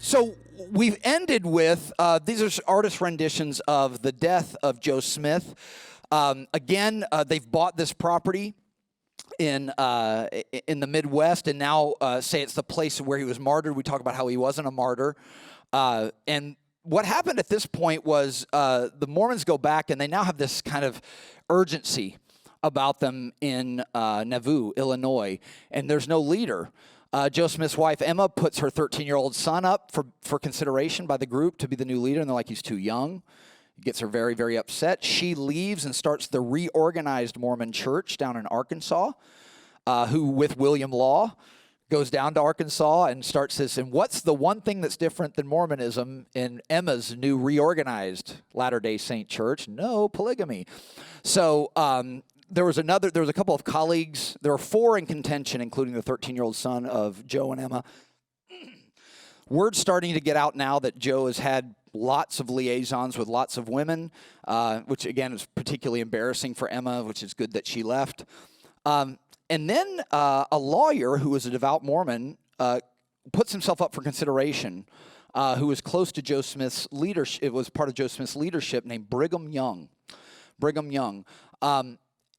So we've ended with, these are artist renditions of the death of Joe Smith. Again, they've bought this property in the Midwest, and now say it's the place where he was martyred. We talk about how he wasn't a martyr. And what happened at this point was the Mormons go back, and they now have this kind of urgency about them in Nauvoo, Illinois, and there's no leader. Joe Smith's wife, Emma, puts her 13-year-old son up for consideration by the group to be the new leader, and they're like, he's too young. It gets her very, very upset. She leaves and starts the reorganized Mormon church down in Arkansas, who, with William Law, goes down to Arkansas and starts this. And what's the one thing that's different than Mormonism in Emma's new reorganized Latter-day Saint church? No, polygamy. So there was a couple of colleagues. There were 4 in contention, including the 13-year-old son of Joe and Emma. Word's starting to get out now that Joe has had lots of liaisons with lots of women, which, again, is particularly embarrassing for Emma, which is good that she left. And then a lawyer who was a devout Mormon puts himself up for consideration, who was close to Joe Smith's leadership. It was part of Joe Smith's leadership, named Brigham Young. Brigham Young.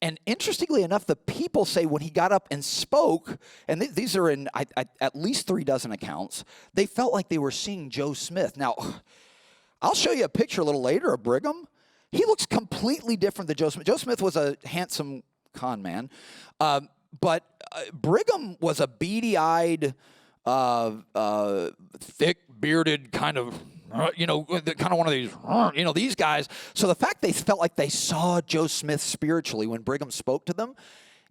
And interestingly enough, the people say when he got up and spoke, and these are in at least 3 dozen accounts, they felt like they were seeing Joe Smith. Now, I'll show you a picture a little later of Brigham. He looks completely different than Joe Smith. Joe Smith was a handsome con man, but Brigham was a beady-eyed, thick-bearded kind of, one of these, these guys. So the fact they felt like they saw Joe Smith spiritually when Brigham spoke to them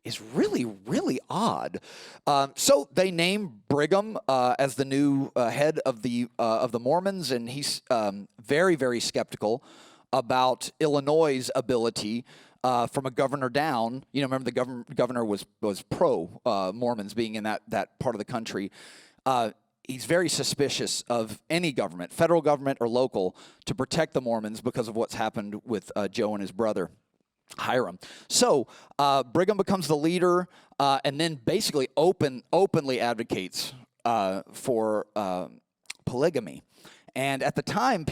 is really, really odd. So they name Brigham as the new head of the Mormons, and he's very, very skeptical about Illinois' ability from a governor down. Remember the governor was pro Mormons being in that part of the country. He's very suspicious of any government, federal government or local, to protect the Mormons because of what's happened with Joe and his brother, Hiram. So Brigham becomes the leader and then basically openly advocates for polygamy. And at the time,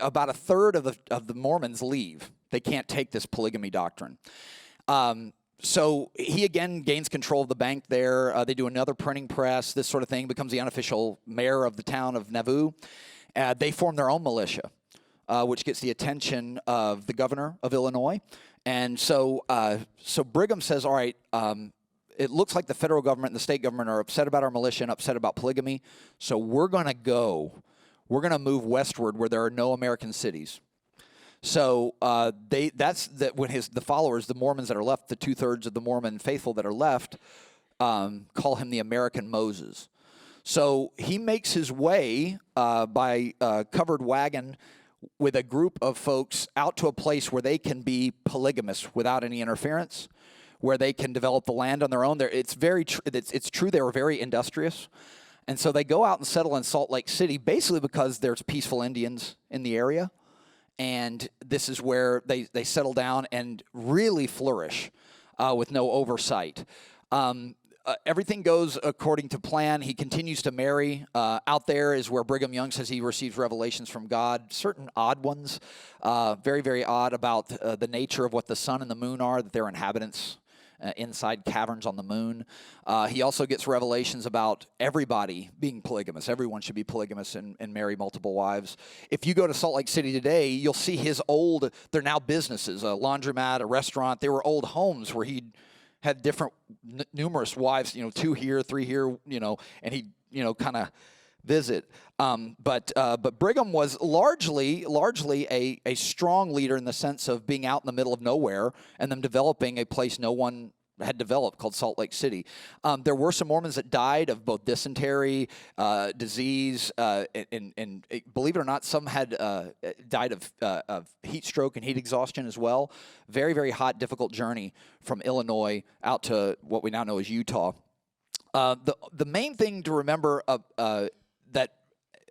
about a third of the Mormons leave. They can't take this polygamy doctrine. So he again gains control of the bank there. They do another printing press, this sort of thing, becomes the unofficial mayor of the town of Nauvoo. They form their own militia, which gets the attention of the governor of Illinois. And so Brigham says, all right, it looks like the federal government and the state government are upset about our militia and upset about polygamy. So we're going to move westward where there are no American cities. So when the followers, the Mormons that are left, the 2/3 of the Mormon faithful that are left, call him the American Moses. So he makes his way by covered wagon with a group of folks out to a place where they can be polygamous without any interference, where they can develop the land on their own. It's true they were very industrious. And so they go out and settle in Salt Lake City, basically because there's peaceful Indians in the area. And this is where they settle down and really flourish with no oversight. Everything goes according to plan. He continues to marry. Out there is where Brigham Young says he receives revelations from God, certain odd ones, very, very odd about the nature of what the sun and the moon are, that they're inhabitants inside caverns on the moon. He also gets revelations about everybody being polygamous. Everyone should be polygamous and marry multiple wives. If you go to Salt Lake City today, you'll see they're now businesses, a laundromat, a restaurant. They were old homes where he had numerous wives, 2 here, 3 here, and he'd, kind of visit. But Brigham was largely a strong leader in the sense of being out in the middle of nowhere and them developing a place no one had developed called Salt Lake City. There were some Mormons that died of both dysentery, disease, and believe it or not, some had died of heat stroke and heat exhaustion as well. Very, very hot, difficult journey from Illinois out to what we now know as Utah. The main thing to remember that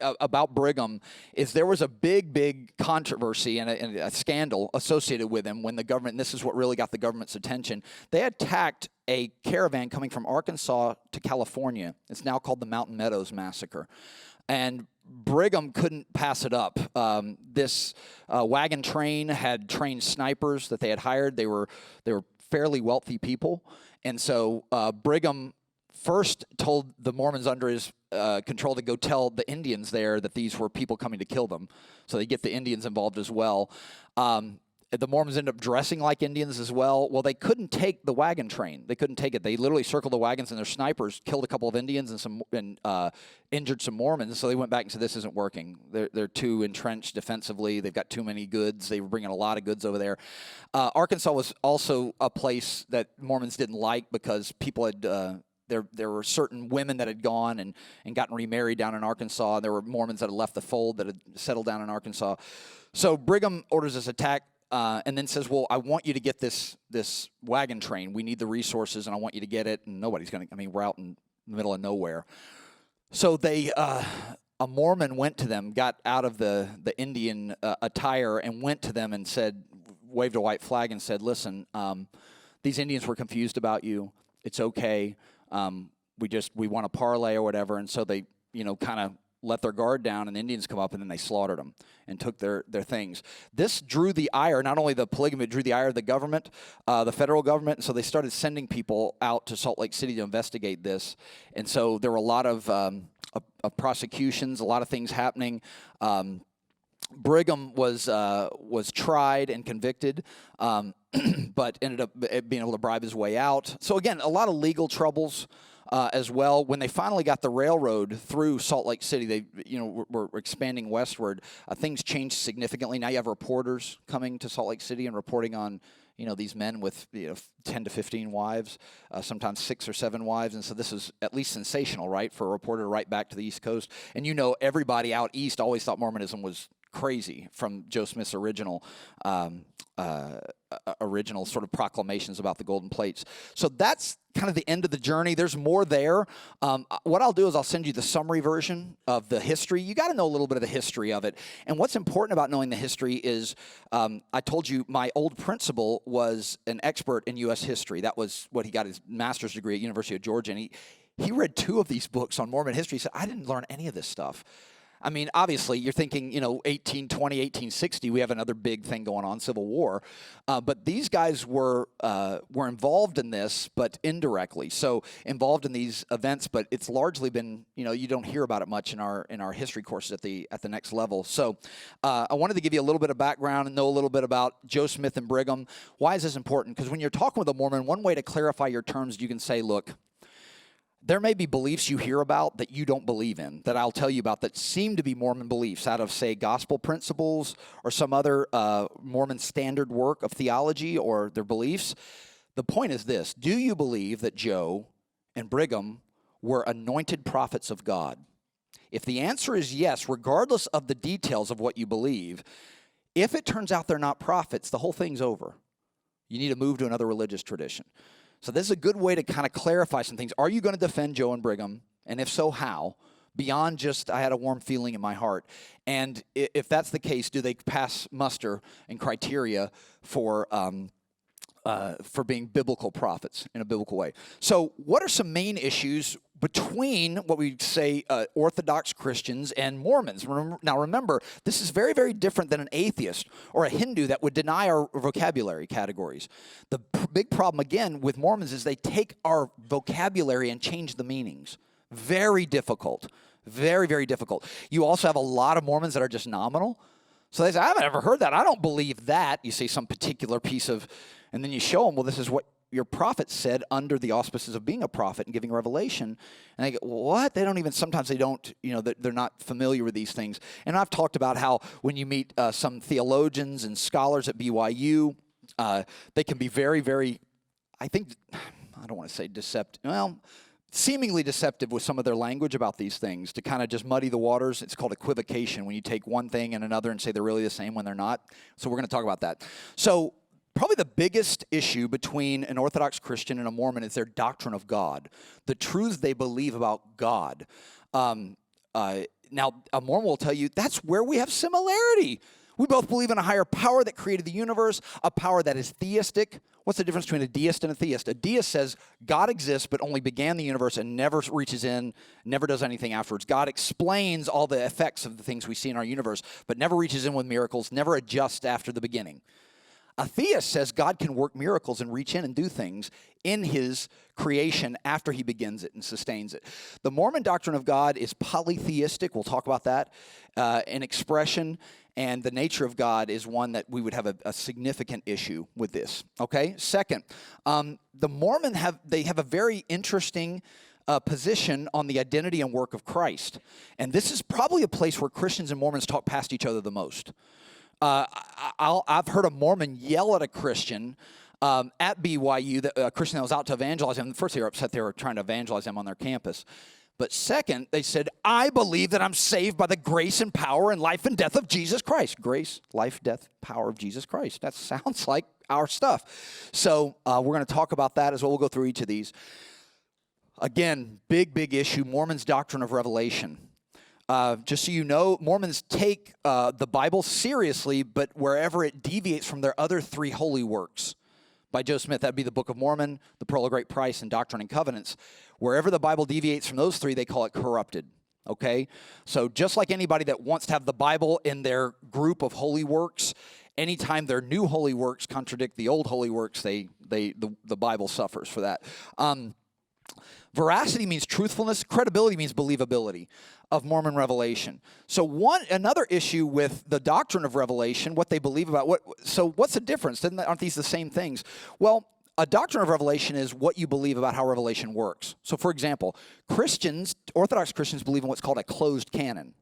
about Brigham is there was a big controversy and a scandal associated with him when the government, and this is what really got the government's attention, they attacked a caravan coming from Arkansas to California. It's now called the Mountain Meadows Massacre. And Brigham couldn't pass it up. This wagon train had trained snipers that they had hired. They were fairly wealthy people. And so Brigham first told the Mormons under his control to go tell the Indians there that these were people coming to kill them. So they get the Indians involved as well. The Mormons ended up dressing like Indians as well. Well, they couldn't take the wagon train. They couldn't take it. They literally circled the wagons, and their snipers killed a couple of Indians and injured some Mormons. So they went back and said, this isn't working. They're too entrenched defensively. They've got too many goods. They were bringing a lot of goods over there. Arkansas was also a place that Mormons didn't like because people had there were certain women that had gone and gotten remarried down in Arkansas. There were Mormons that had left the fold that had settled down in Arkansas. So Brigham orders this attack. And then says, well, I want you to get this wagon train. We need the resources, and I want you to get it. And nobody's going to, we're out in the middle of nowhere. So a Mormon went to them, got out of the Indian attire, and went to them and said, waved a white flag and said, listen, these Indians were confused about you. It's okay. We want a parlay or whatever. And so they, kind of let their guard down, and the Indians come up, and then they slaughtered them and took their things. This drew the ire, not only the polygamy, it drew the ire of the government, the federal government, and so they started sending people out to Salt Lake City to investigate this. And so there were a lot of prosecutions, a lot of things happening. Brigham was tried and convicted, but ended up being able to bribe his way out. So again, a lot of legal troubles. As well, when they finally got the railroad through Salt Lake City, they were expanding westward. Things changed significantly. Now you have reporters coming to Salt Lake City and reporting on these men with 10 to 15 wives, sometimes 6 or 7 wives, and so this is at least sensational, right, for a reporter to write back to the East Coast. And everybody out east always thought Mormonism was crazy from Joe Smith's original sort of proclamations about the golden plates. So that's kind of the end of the journey. There's more there. What I'll do is I'll send you the summary version of the history. You got to know a little bit of the history of it. And what's important about knowing the history is I told you my old principal was an expert in U.S. history. That was what he got his master's degree at University of Georgia. And he read 2 of these books on Mormon history. He said, I didn't learn any of this stuff. Obviously, you're thinking, 1820, 1860, we have another big thing going on, Civil War. But these guys were involved in this, but indirectly. So involved in these events, but it's largely been, you don't hear about it much in our history courses at the next level. So I wanted to give you a little bit of background and know a little bit about Joe Smith and Brigham. Why is this important? Because when you're talking with a Mormon, one way to clarify your terms, you can say, look, there may be beliefs you hear about that you don't believe in, that I'll tell you about that seem to be Mormon beliefs out of, say, gospel principles or some other Mormon standard work of theology or their beliefs. The point is this: do you believe that Joe and Brigham were anointed prophets of God? If the answer is yes, regardless of the details of what you believe, if it turns out they're not prophets, the whole thing's over. You need to move to another religious tradition. So this is a good way to kind of clarify some things. Are you going to defend Joe and Brigham? And if so, how? Beyond just, I had a warm feeling in my heart. And if that's the case, do they pass muster and criteria for being biblical prophets in a biblical way? So what are some main issues between what we say Orthodox Christians and Mormons? Now remember, this is very, very different than an atheist or a Hindu that would deny our vocabulary categories. The big problem, again, with Mormons is they take our vocabulary and change the meanings. Very difficult. Very, very difficult. You also have a lot of Mormons that are just nominal. So they say, I haven't ever heard that. I don't believe that. You say some particular piece of, and then you show them, well, this is what your prophet said under the auspices of being a prophet and giving revelation. And they go, what? Sometimes they don't, they're not familiar with these things. And I've talked about how when you meet some theologians and scholars at BYU, they can be very, very, I don't want to say deceptive, seemingly deceptive with some of their language about these things to kind of just muddy the waters. It's called equivocation, when you take one thing and another and say they're really the same when they're not. So we're going to talk about that. So probably the biggest issue between an Orthodox Christian and a Mormon is their doctrine of God, the truths they believe about God. Now, a Mormon will tell you that's where we have similarity. We both believe in a higher power that created the universe, a power that is theistic. What's the difference between a deist and a theist? A deist says God exists but only began the universe and never reaches in, never does anything afterwards. God explains all the effects of the things we see in our universe, but never reaches in with miracles, never adjusts after the beginning. A theist says God can work miracles and reach in and do things in his creation after he begins it and sustains it. The Mormon doctrine of God is polytheistic. We'll talk about that in expression. And the nature of God is one that we would have a significant issue with this. Okay? Second, the Mormon have a very interesting position on the identity and work of Christ. And this is probably a place where Christians and Mormons talk past each other the most. I've heard a Mormon yell at a Christian at BYU, a Christian that was out to evangelize them. First, they were upset they were trying to evangelize them on their campus. But second, they said, I believe that I'm saved by the grace and power and life and death of Jesus Christ. Grace, life, death, power of Jesus Christ. That sounds like our stuff. So we're going to talk about that as well. We'll go through each of these. Again, big issue, Mormons' doctrine of revelation. Just so you know, Mormons take the Bible seriously, but wherever it deviates from their other three holy works, by Joe Smith, that'd be the Book of Mormon, the Pearl of Great Price, and Doctrine and Covenants. Wherever the Bible deviates from those three, they call it corrupted, okay? So just like anybody that wants to have the Bible in their group of holy works, anytime their new holy works contradict the old holy works, the Bible suffers for that. Veracity means truthfulness. Credibility means believability of Mormon revelation. So another issue with the doctrine of revelation, what they believe about what's the difference? Aren't these the same things? Well, a doctrine of revelation is what you believe about how revelation works. So, for example, Orthodox Christians believe in what's called a closed canon.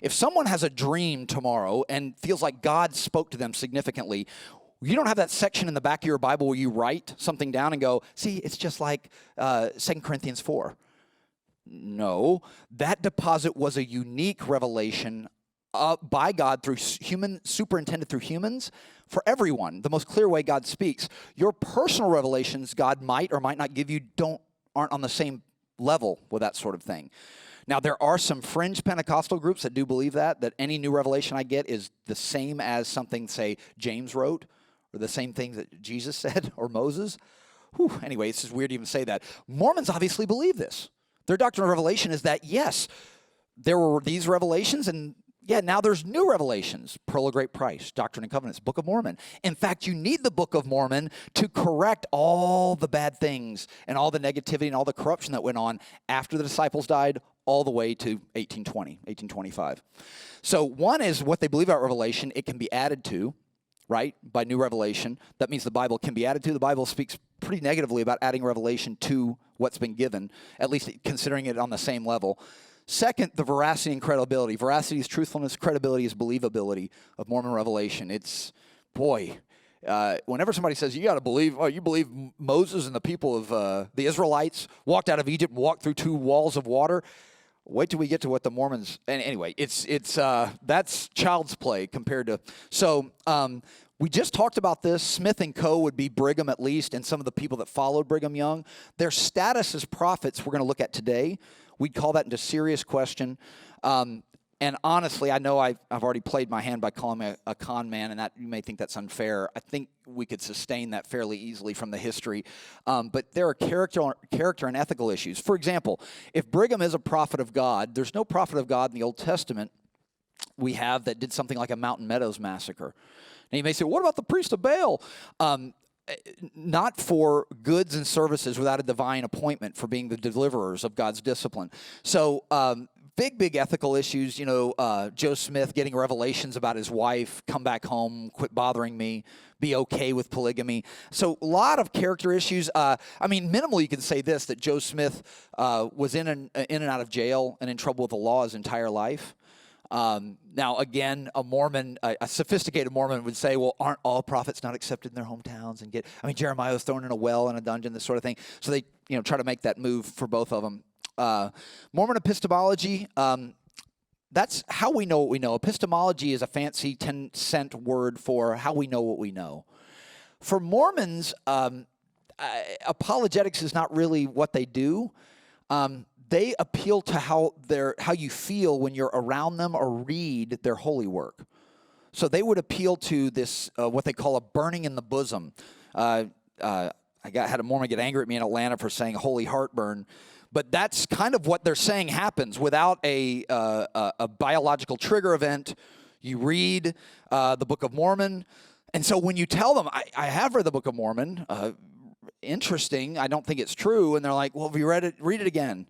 If someone has a dream tomorrow and feels like God spoke to them significantly, you don't have that section in the back of your Bible where you write something down and go, see, it's just like 2 Corinthians 4. No, that deposit was a unique revelation by God superintended through humans for everyone. The most clear way God speaks. Your personal revelations God might or might not give you aren't on the same level with that sort of thing. Now, there are some fringe Pentecostal groups that do believe that any new revelation I get is the same as something, say, James wrote, or the same thing that Jesus said, or Moses. Anyway, it's just weird to even say that. Mormons obviously believe this. Their doctrine of revelation is that, yes, there were these revelations, and now there's new revelations. Pearl of Great Price, Doctrine and Covenants, Book of Mormon. In fact, you need the Book of Mormon to correct all the bad things and all the negativity and all the corruption that went on after the disciples died all the way to 1825. So one is what they believe about revelation. It can be added to, right, by new revelation. That means the Bible can be added to. The Bible speaks pretty negatively about adding revelation to what's been given, at least considering it on the same level. Second, the veracity and credibility. Veracity is truthfulness. Credibility is believability of Mormon revelation. Whenever somebody says, you got to believe, you believe Moses and the people of the Israelites walked out of Egypt, walked through 2 walls of water. Wait till we get to what the Mormons, and anyway, that's child's play compared to, we just talked about this. Smith and Co. would be Brigham at least, and some of the people that followed Brigham Young. Their status as prophets we're going to look at today. We'd call that into serious question. And honestly, I know I've already played my hand by calling me a con man, and that you may think that's unfair. I think we could sustain that fairly easily from the history. But there are character and ethical issues. For example, if Brigham is a prophet of God, there's no prophet of God in the Old Testament we have that did something like a Mountain Meadows massacre. And you may say, what about the priest of Baal? Not for goods and services without a divine appointment for being the deliverers of God's discipline. So big ethical issues, Joe Smith getting revelations about his wife, come back home, quit bothering me, be okay with polygamy. So a lot of character issues. Minimally you can say this, that Joe Smith was in and out of jail and in trouble with the law his entire life. Now, again, a sophisticated Mormon would say, well, aren't all prophets not accepted in their hometowns? Jeremiah was thrown in a well, in a dungeon, this sort of thing. So they, try to make that move for both of them. Mormon epistemology, that's how we know what we know. Epistemology is a fancy 10-cent word for how we know what we know. For Mormons, apologetics is not really what they do. they appeal to how you feel when you're around them or read their holy work. So they would appeal to this, what they call a burning in the bosom. I had a Mormon get angry at me in Atlanta for saying holy heartburn, but that's kind of what they're saying happens without a biological trigger event. You read the Book of Mormon, and so when you tell them, I have read the Book of Mormon, interesting, I don't think it's true, and they're like, well, have you read it? Read it again.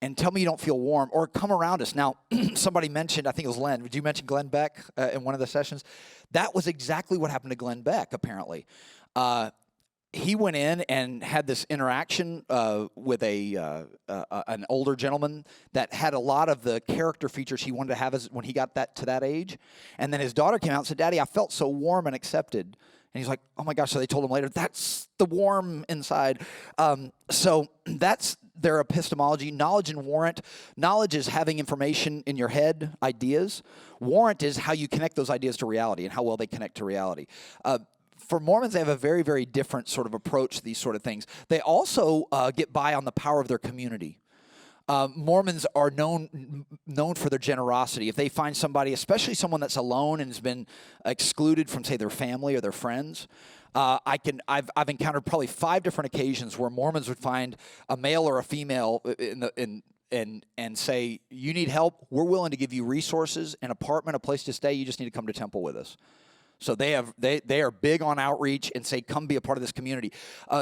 And tell me you don't feel warm, or come around us. Now, somebody mentioned, I think it was Len. Did you mention Glenn Beck in one of the sessions? That was exactly what happened to Glenn Beck, apparently. He went in and had this interaction with an older gentleman that had a lot of the character features he wanted to have when he got to that age. And then his daughter came out and said, "Daddy, I felt so warm and accepted." And he's like, "Oh my gosh." So they told him later, that's the warm inside. So that's their epistemology. Knowledge and warrant. Knowledge is having information in your head, ideas. Warrant is how you connect those ideas to reality and how well they connect to reality. For Mormons, they have a very, very different sort of approach to these sort of things. They also get by on the power of their community. Mormons are known for their generosity. If they find somebody, especially someone that's alone and has been excluded from, say, their family or their friends, I've encountered probably 5 different occasions where Mormons would find a male or a female and say, "You need help. We're willing to give you resources, an apartment, a place to stay. You just need to come to temple with us." So they are big on outreach and say, come be a part of this community.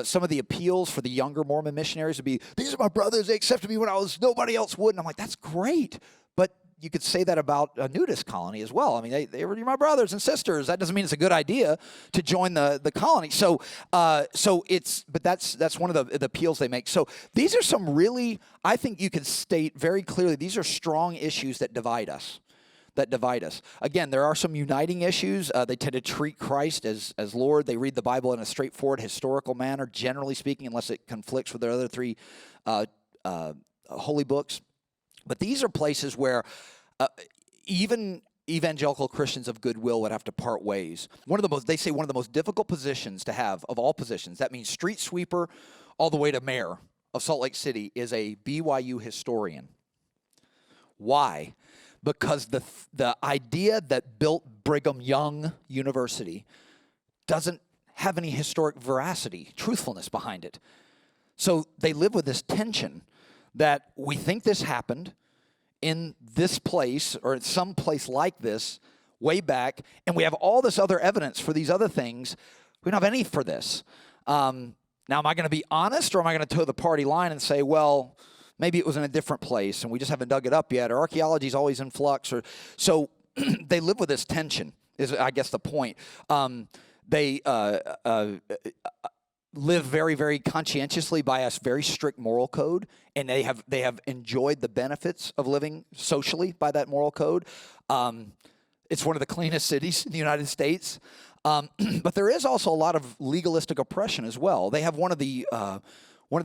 Some of the appeals for the younger Mormon missionaries would be, "These are my brothers. They accepted me when nobody else would." And I'm like, that's great. But you could say that about a nudist colony as well. I mean, they were my brothers and sisters. That doesn't mean it's a good idea to join the colony. So that's one of the appeals they make. So these are some really, I think you can state very clearly, these are strong issues that divide us. Again, there are some uniting issues. They tend to treat Christ as Lord. They read the Bible in a straightforward historical manner, generally speaking, unless it conflicts with their other 3 holy books. But these are places where even evangelical Christians of goodwill would have to part ways. They say one of the most difficult positions to have of all positions, that means street sweeper all the way to mayor of Salt Lake City, is a BYU historian. Why? Because the idea that built Brigham Young University doesn't have any historic veracity, truthfulness behind it. So they live with this tension that we think this happened in this place or in some place like this way back, and we have all this other evidence for these other things. We don't have any for this. Now, am I going to be honest, or am I going to toe the party line and say, well, maybe it was in a different place and we just haven't dug it up yet, or archaeology is always in flux. So they live with this tension, is I guess the point. They live very, very conscientiously by a very strict moral code, and they have enjoyed the benefits of living socially by that moral code. It's one of the cleanest cities in the United States. But there is also a lot of legalistic oppression as well. They have one of the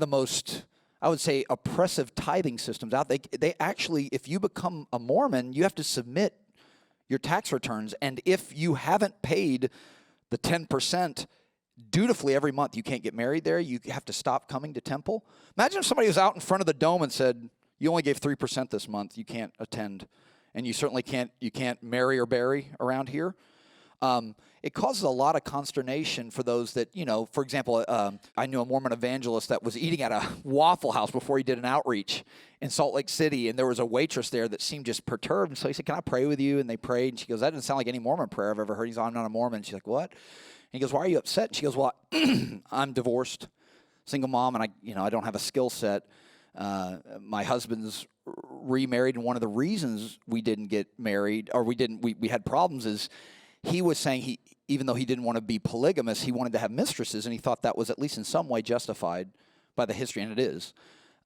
most, I would say, oppressive tithing systems out. They actually, if you become a Mormon, you have to submit your tax returns, and if you haven't paid the 10% dutifully every month, you can't get married there. You have to stop coming to temple. Imagine if somebody was out in front of the dome and said, "You only gave 3% this month. You can't attend, and you certainly can't marry or bury around here." It causes a lot of consternation for those that, for example, I knew a Mormon evangelist that was eating at a Waffle House before he did an outreach in Salt Lake City, and there was a waitress there that seemed just perturbed, and so he said, "Can I pray with you?" And they prayed, and she goes, "That doesn't sound like any Mormon prayer I've ever heard." He's like, "I'm not a Mormon." She's like, "What?" And he goes, "Why are you upset?" And she goes, "Well, I'm divorced, single mom, and I don't have a skill set. My husband's remarried, and one of the reasons we didn't get married, or we had problems, is he was saying even though he didn't want to be polygamous, he wanted to have mistresses, and he thought that was at least in some way justified by the history, and it is,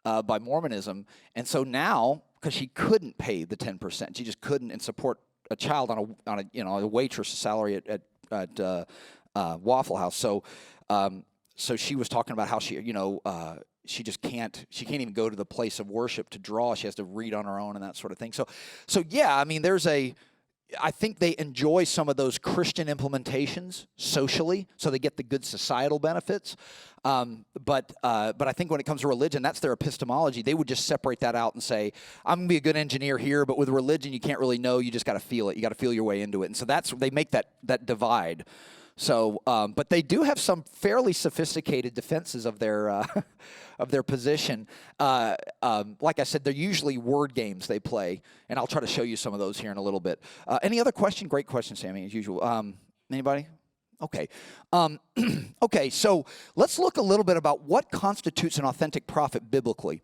by Mormonism. And so now, because she couldn't pay the 10%, she just couldn't, and support a child on a waitress salary at Waffle House. So she was talking about how she just can't even go to the place of worship to draw. She has to read on her own and that sort of thing. So yeah, I mean, I think they enjoy some of those Christian implementations socially, so they get the good societal benefits. But I think when it comes to religion, that's their epistemology. They would just separate that out and say, I'm going to be a good engineer here, but with religion, you can't really know. You just got to feel it. You got to feel your way into it. And so they make that divide. So, but they do have some fairly sophisticated defenses of their of their position. Like I said, they're usually word games they play, and I'll try to show you some of those here in a little bit. Any other question? Great question, Sammy, as usual. Anybody? Okay. Okay, so let's look a little bit about what constitutes an authentic prophet biblically.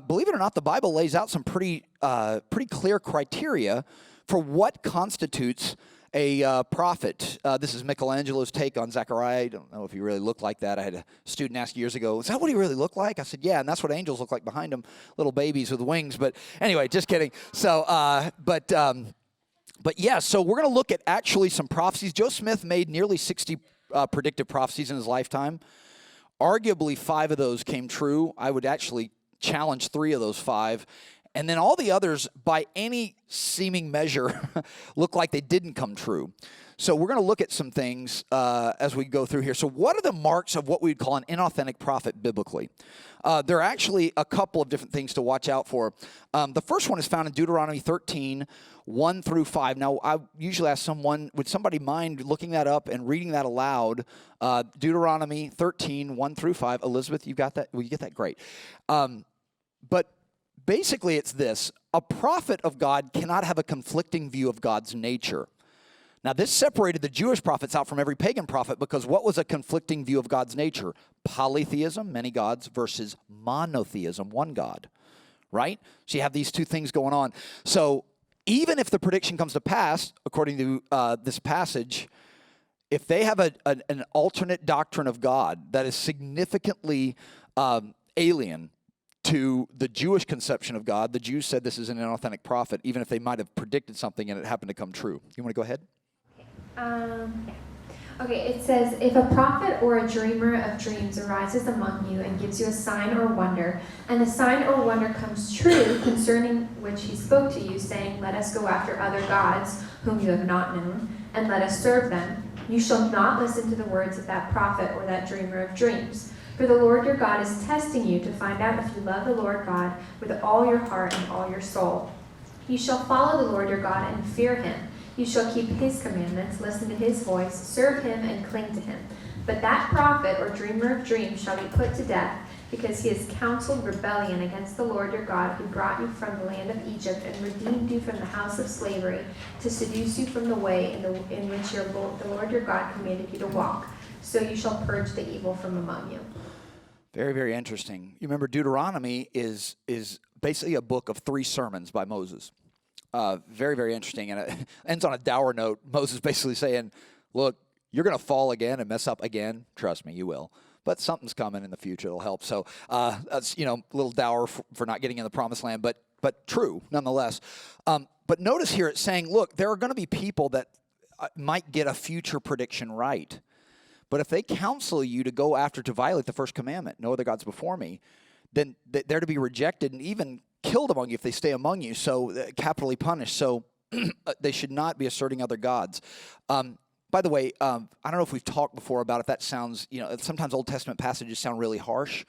Believe it or not, the Bible lays out some pretty clear criteria for what constitutes a prophet. This is Michelangelo's take on Zechariah. I don't know if he really looked like that. I had a student ask years ago, is that what he really looked like? I said, yeah, and that's what angels look like behind him, little babies with wings. But anyway, just kidding. So, but yeah, so we're going to look at actually some prophecies. Joe Smith made nearly 60 predictive prophecies in his lifetime. Arguably, 5 of those came true. I would actually challenge 3 of those 5. And then all the others, by any seeming measure, look like they didn't come true. So we're going to look at some things as we go through here. So what are the marks of what we'd call an inauthentic prophet biblically? There are actually a couple of different things to watch out for. The first one is found in Deuteronomy 13, 1 through 5. Now, I usually ask someone, would somebody mind looking that up and reading that aloud? Deuteronomy 13, 1 through 5. Elizabeth, you got that? Will you get that? Great. But basically, it's this. A prophet of God cannot have a conflicting view of God's nature. Now, this separated the Jewish prophets out from every pagan prophet because what was a conflicting view of God's nature? Polytheism, many gods, versus monotheism, one God, right? So you have these two things going on. So even if the prediction comes to pass, according to this passage, if they have an alternate doctrine of God that is significantly alien to the Jewish conception of God, the Jews said this is an inauthentic prophet, even if they might have predicted something and it happened to come true. You want to go ahead? Yeah. Okay, it says, if a prophet or a dreamer of dreams arises among you and gives you a sign or wonder, and the sign or wonder comes true concerning which he spoke to you, saying, let us go after other gods whom you have not known, and let us serve them, you shall not listen to the words of that prophet or that dreamer of dreams. For the Lord your God is testing you to find out if you love the Lord God with all your heart and all your soul. You shall follow the Lord your God and fear him. You shall keep his commandments, listen to his voice, serve him, and cling to him. But that prophet or dreamer of dreams shall be put to death, because he has counseled rebellion against the Lord your God, who brought you from the land of Egypt and redeemed you from the house of slavery, to seduce you from the way in which the Lord your God commanded you to walk. So you shall purge the evil from among you. Very, very interesting. You remember Deuteronomy is basically a book of 3 sermons by Moses. Very, very interesting. And it ends on a dour note. Moses basically saying, look, you're going to fall again and mess up again. Trust me, you will. But something's coming in the future that'll help. So that's, a little dour for not getting in the promised land, but true nonetheless. But notice here it's saying, look, there are going to be people that might get a future prediction right. But if they counsel you to go after to violate the first commandment, no other gods before me, then they're to be rejected and even killed among you if they stay among you, so capitally punished. So they should not be asserting other gods. By the way, I don't know if we've talked before about if that sounds, sometimes Old Testament passages sound really harsh,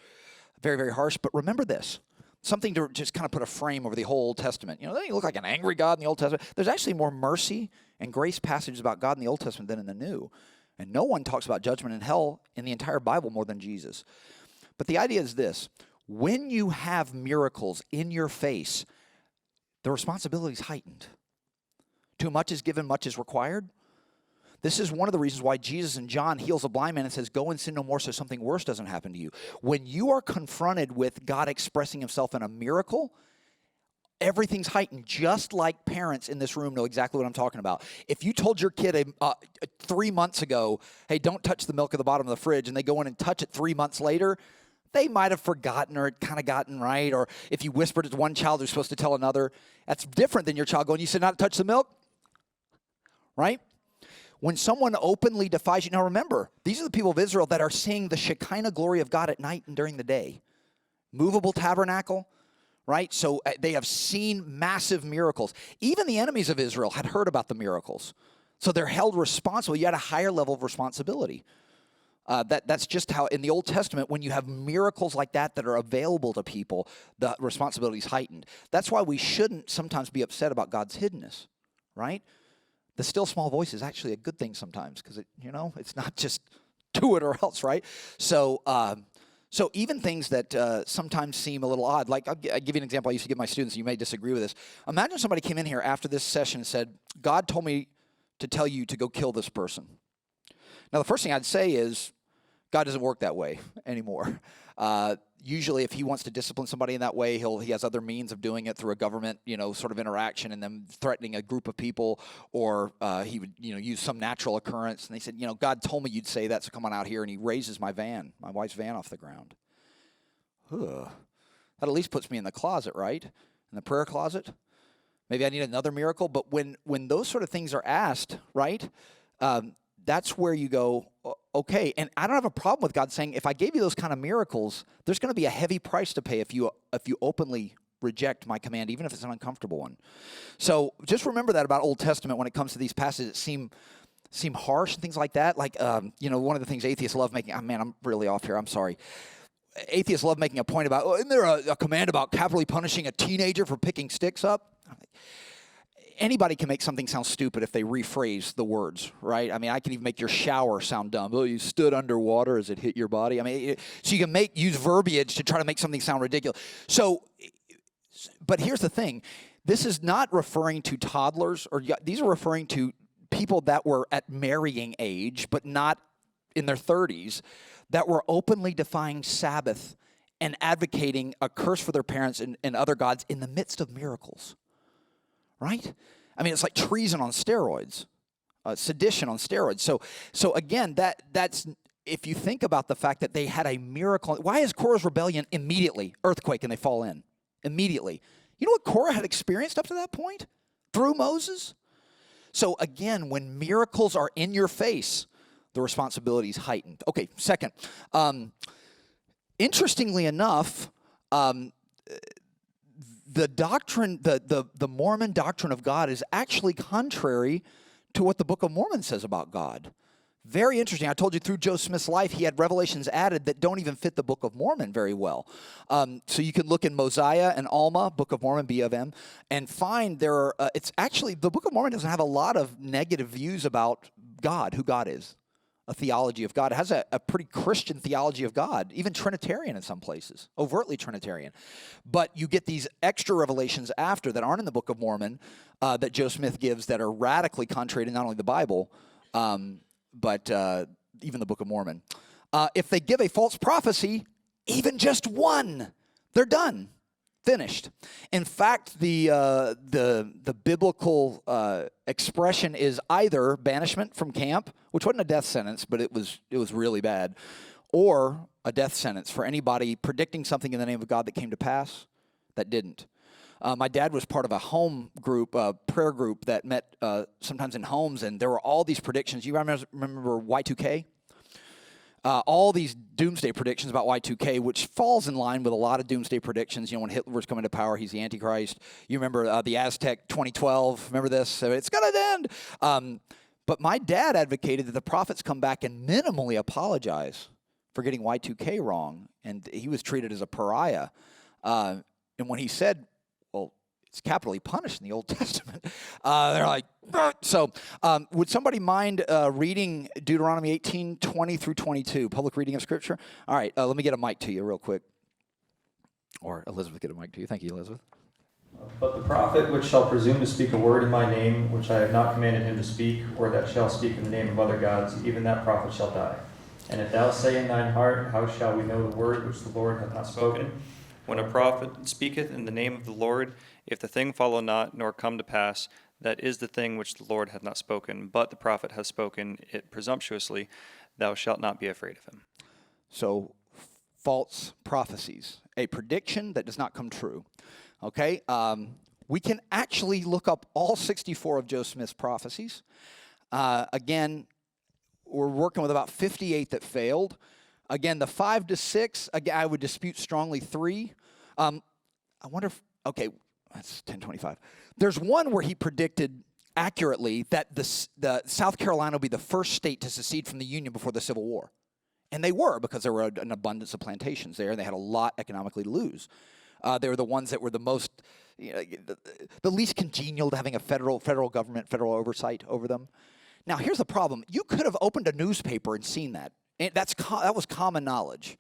very, very harsh. But remember this, something to just kind of put a frame over the whole Old Testament. They look like an angry God in the Old Testament. There's actually more mercy and grace passages about God in the Old Testament than in the New. And no one talks about judgment and hell in the entire Bible more than Jesus. But the idea is this. When you have miracles in your face, the responsibility is heightened. Too much is given, much is required. This is one of the reasons why Jesus in John heals a blind man and says, go and sin no more so something worse doesn't happen to you. When you are confronted with God expressing himself in a miracle, everything's heightened, just like parents in this room know exactly what I'm talking about. If you told your kid 3 months ago, hey, don't touch the milk at the bottom of the fridge, and they go in and touch it 3 months later, they might have forgotten or kind of gotten right. Or if you whispered it to one child who's supposed to tell another, that's different than your child going, you said not to touch the milk, right? When someone openly defies you, now remember, these are the people of Israel that are seeing the Shekinah glory of God at night and during the day. Movable tabernacle, right? So they have seen massive miracles. Even the enemies of Israel had heard about the miracles. So they're held responsible. You had a higher level of responsibility. That's just how, in the Old Testament, when you have miracles like that that are available to people, the responsibility is heightened. That's why we shouldn't sometimes be upset about God's hiddenness, right? The still small voice is actually a good thing sometimes because, it's not just do it or else, right? So even things that sometimes seem a little odd, like I'll give you an example I used to give my students, and you may disagree with this. Imagine somebody came in here after this session and said, God told me to tell you to go kill this person. Now, the first thing I'd say is, God doesn't work that way anymore. Usually, if he wants to discipline somebody in that way, he has other means of doing it through a government, sort of interaction and them threatening a group of people, or he would, use some natural occurrence. And they said, God told me you'd say that, so come on out here. And he raises my wife's van off the ground. That at least puts me in the closet, right? In the prayer closet. Maybe I need another miracle. But when those sort of things are asked, right, that's where you go, okay. And I don't have a problem with God saying, if I gave you those kind of miracles, there's going to be a heavy price to pay if you openly reject my command, even if it's an uncomfortable one. So just remember that about Old Testament when it comes to these passages that seem harsh and things like that. Like, one of the things atheists love making, I'm really off here, I'm sorry. Atheists love making a point about, isn't there a command about capitally punishing a teenager for picking sticks up? Anybody can make something sound stupid if they rephrase the words, right? I can even make your shower sound dumb. Oh, you stood underwater as it hit your body. So you can use verbiage to try to make something sound ridiculous. But here's the thing. This is not referring to toddlers, these are referring to people that were at marrying age, but not in their 30s, that were openly defying Sabbath and advocating a curse for their parents and other gods in the midst of miracles. Right? It's like treason on steroids, sedition on steroids. So again, that's if you think about the fact that they had a miracle. Why is Korah's rebellion immediately earthquake and they fall in? Immediately. You know what Korah had experienced up to that point? Through Moses? So again, when miracles are in your face, the responsibility is heightened. Okay, second. Interestingly enough, the doctrine, the Mormon doctrine of God is actually contrary to what the Book of Mormon says about God. Very interesting. I told you through Joe Smith's life, he had revelations added that don't even fit the Book of Mormon very well. So you can look in Mosiah and Alma, Book of Mormon, B of M, and find it's actually, the Book of Mormon doesn't have a lot of negative views about God, who God is. A theology of God. It has a pretty Christian theology of God, even Trinitarian in some places, overtly Trinitarian. But you get these extra revelations after that aren't in the Book of Mormon that Joe Smith gives that are radically contrary to not only the Bible, but even the Book of Mormon. If they give a false prophecy, even just one, they're done. Finished. In fact, the biblical expression is either banishment from camp, which wasn't a death sentence, but it was really bad, or a death sentence for anybody predicting something in the name of God that came to pass that didn't. My dad was part of a home group, prayer group that met sometimes in homes, and there were all these predictions. You remember Y2K? All these doomsday predictions about Y2K, which falls in line with a lot of doomsday predictions. When Hitler was coming to power, he's the Antichrist. You remember the Aztec 2012? Remember this? So it's going to end. But my dad advocated that the prophets come back and minimally apologize for getting Y2K wrong, and he was treated as a pariah. And when he said, well, it's capitally punished in the Old Testament. They're like, so would somebody mind reading Deuteronomy 18, 20 through 22, public reading of Scripture? All right, let me get a mic to you real quick. Or Elizabeth, get a mic to you. Thank you, Elizabeth. But the prophet which shall presume to speak a word in my name, which I have not commanded him to speak, or that shall speak in the name of other gods, even that prophet shall die. And if thou say in thine heart, how shall we know the word which the Lord hath not spoken? When a prophet speaketh in the name of the Lord, if the thing follow not, nor come to pass, that is the thing which the Lord hath not spoken, but the prophet hath spoken it presumptuously, thou shalt not be afraid of him. So, false prophecies, a prediction that does not come true. Okay, we can actually look up all 64 of Joe Smith's prophecies. Again, we're working with about 58 that failed. Again, the 5 to 6, again, I would dispute strongly 3. I wonder if, okay, that's 1025. There's one where he predicted accurately that the South Carolina will be the first state to secede from the Union before the Civil War. And they were, because there were an abundance of plantations there, and they had a lot economically to lose. They were the ones that were the most, the least congenial to having a federal government, federal oversight over them. Now, here's the problem. You could have opened a newspaper and seen that. And that was common knowledge.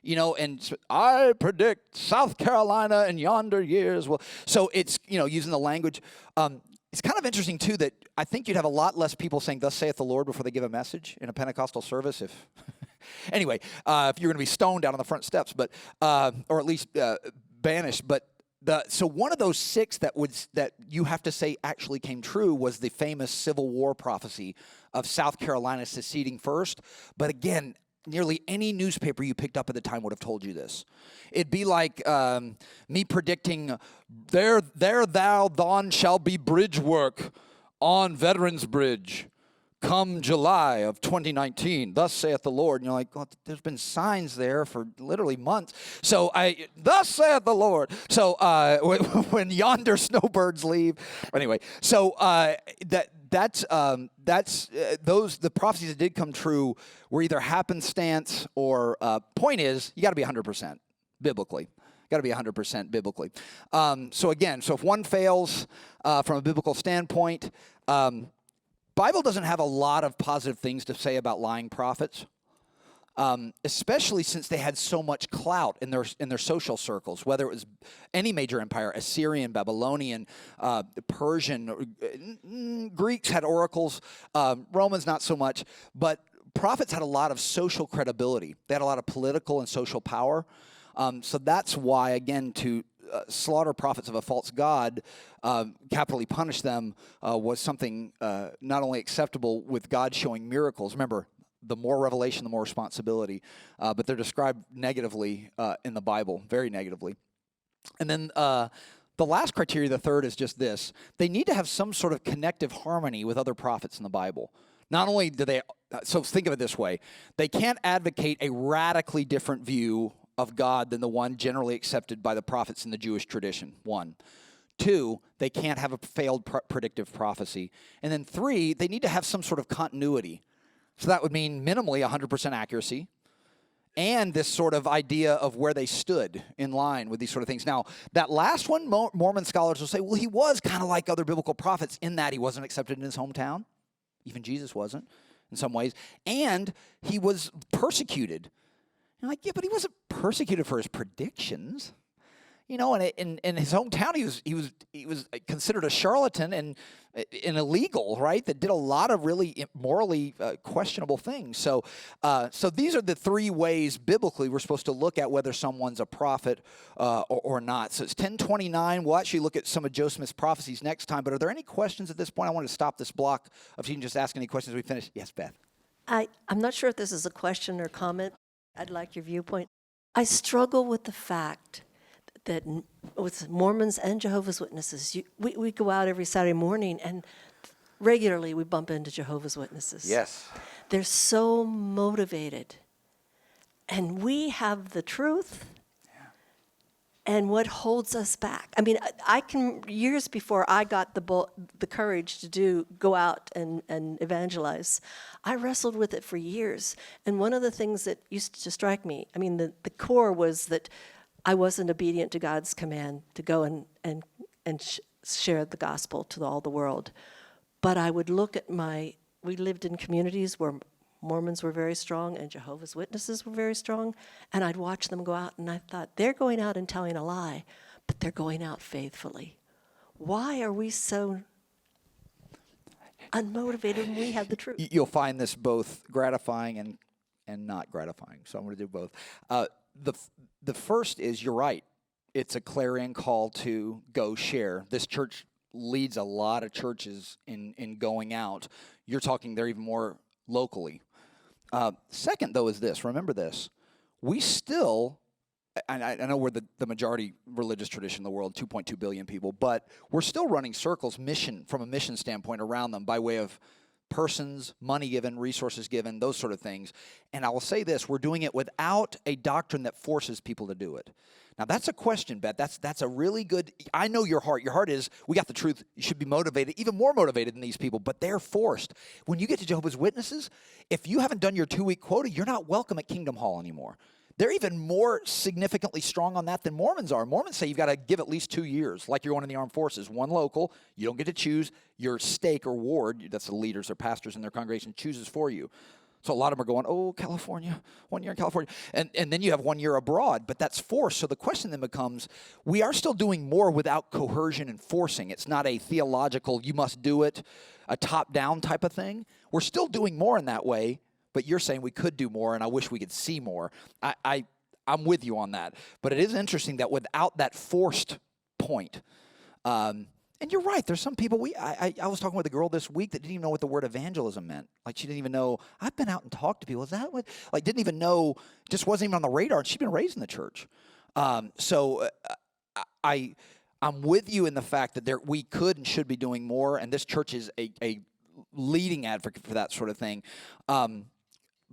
And I predict South Carolina in yonder years. Well, so it's, using the language. It's kind of interesting, too, that I think you'd have a lot less people saying, thus saith the Lord, before they give a message in a Pentecostal service. Anyway, if you're going to be stoned out on the front steps, but or at least banished. But so one of those 6 that you have to say actually came true was the famous Civil War prophecy of South Carolina seceding first. But again, nearly any newspaper you picked up at the time would have told you this. It'd be like me predicting, there thon shall be bridge work on Veterans Bridge come July of 2019. Thus saith the Lord. And you're like, well, there's been signs there for literally months. So thus saith the Lord. So when yonder snowbirds leave. Anyway, so the prophecies that did come true were either happenstance or point is, you got to be 100% biblically. Got to be 100% biblically. So if one fails from a biblical standpoint, Bible doesn't have a lot of positive things to say about lying prophets, especially since they had so much clout in their social circles, whether it was any major empire, Assyrian, Babylonian, Persian, Greeks had oracles, Romans not so much, but prophets had a lot of social credibility. They had a lot of political and social power. So that's why, again, to slaughter prophets of a false god, capitally punish them, was something not only acceptable with God showing miracles. Remember, the more revelation, the more responsibility. But they're described negatively in the Bible, very negatively. And then the last criteria, the third, is just this. They need to have some sort of connective harmony with other prophets in the Bible. Not only do they, so think of it this way, they can't advocate a radically different view of God than the one generally accepted by the prophets in the Jewish tradition, 1. 2, they can't have a failed predictive prophecy. And then 3, they need to have some sort of continuity. So that would mean minimally 100% accuracy and this sort of idea of where they stood in line with these sort of things. Now, that last one, Mormon scholars will say, well, he was kind of like other biblical prophets in that he wasn't accepted in his hometown. Even Jesus wasn't in some ways. And he was persecuted. You're like, yeah, but he wasn't persecuted for his predictions. And in his hometown, he was considered a charlatan and illegal, right? That did a lot of really morally questionable things. So these are the 3 ways biblically we're supposed to look at whether someone's a prophet or not. So it's 1029. We'll actually look at some of Joe Smith's prophecies next time. But are there any questions at this point? I want to stop this block of you can just ask any questions as we finish. Yes, Beth. I'm not sure if this is a question or comment. I'd like your viewpoint. I struggle with the fact that with Mormons and Jehovah's Witnesses, we go out every Saturday morning and regularly we bump into Jehovah's Witnesses. Yes. They're so motivated. And we have the truth. And what holds us back? I mean, I can, years before I got the courage to go out and evangelize, I wrestled with it for years. And one of the things that used to strike me, I mean, the core was that I wasn't obedient to God's command to go and share the gospel to all the world. But I would look at we lived in communities where Mormons were very strong and Jehovah's Witnesses were very strong, and I'd watch them go out, and I thought, they're going out and telling a lie, but they're going out faithfully. Why are we so unmotivated when we have the truth? You'll find this both gratifying and not gratifying, so I'm going to do both. The first is, you're right. It's a clarion call to go share. This church leads a lot of churches in going out. You're talking there even more locally. Second, though, is this. Remember this. We still, and I know we're the majority religious tradition in the world, 2.2 billion people, but we're still running circles from a mission standpoint around them by way of persons, money given, resources given, those sort of things. And I will say this, we're doing it without a doctrine that forces people to do it. Now, that's a question, Beth. That's a really good, I know your heart. Your heart is, we got the truth. You should be motivated, even more motivated than these people, but they're forced. When you get to Jehovah's Witnesses, if you haven't done your 2-week quota, you're not welcome at Kingdom Hall anymore. They're even more significantly strong on that than Mormons are. Mormons say you've got to give at least 2 years, like you're going in the armed forces. One local, you don't get to choose. Your stake or ward, that's the leaders or pastors in their congregation, chooses for you. So a lot of them are going, oh, California, 1 year in California. And then you have 1 year abroad, but that's forced. So the question then becomes, we are still doing more without coercion and forcing. It's not a theological, you must do it, a top-down type of thing. We're still doing more in that way, but you're saying we could do more, and I wish we could see more. I'm with you on that. But it is interesting that without that forced point, and you're right, there's some people, I was talking with a girl this week that didn't even know what the word evangelism meant. Like, she didn't even know, I've been out and talked to people. Is that what, like, didn't even know, just wasn't even on the radar, and she'd been raised in the church. So I'm with you in the fact that we could and should be doing more, and this church is a leading advocate for that sort of thing.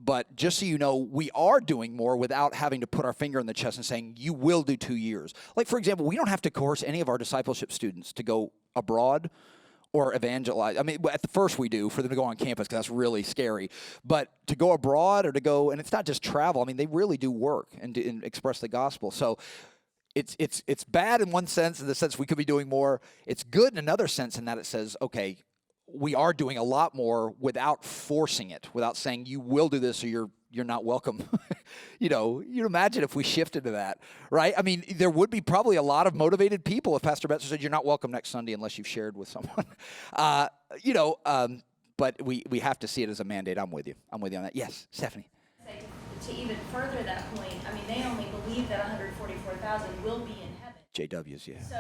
But just so you know, we are doing more without having to put our finger in the chest and saying, you will do 2 years. Like, for example, we don't have to coerce any of our discipleship students to go abroad or evangelize. I mean, at the first we do for them to go on campus because that's really scary. But to go abroad or to go, and it's not just travel. I mean, they really do work and express the gospel. So it's bad in one sense, in the sense we could be doing more. It's good in another sense in that it says, okay, we are doing a lot more without forcing it, without saying you will do this or you're not welcome. You'd imagine if we shifted to that, right? I mean, there would be probably a lot of motivated people if Pastor Betzer said you're not welcome next Sunday unless you've shared with someone. But we have to see it as a mandate. I'm with you on that. Yes, Stephanie. To even further that point, I mean, they only believe that 144,000 will be in heaven. JWs, yeah. So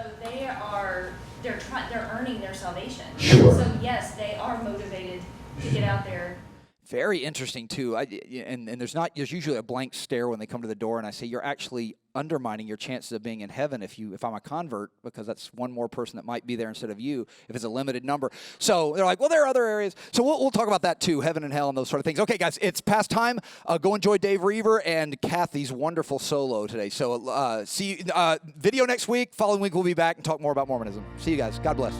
they're earning their salvation. Sure. So yes, they are motivated to get out there. Very interesting too. And there's usually a blank stare when they come to the door, and I say you're actually undermining your chances of being in heaven if I'm a convert, because that's one more person that might be there instead of you if it's a limited number. So they're like, well, there are other areas. So we'll talk about that too, heaven and hell and those sort of things. Okay, guys, it's past time. Go enjoy Dave Reaver and Kathy's wonderful solo today. So see you, video next week. Following week we'll be back and talk more about Mormonism. See you guys. God bless.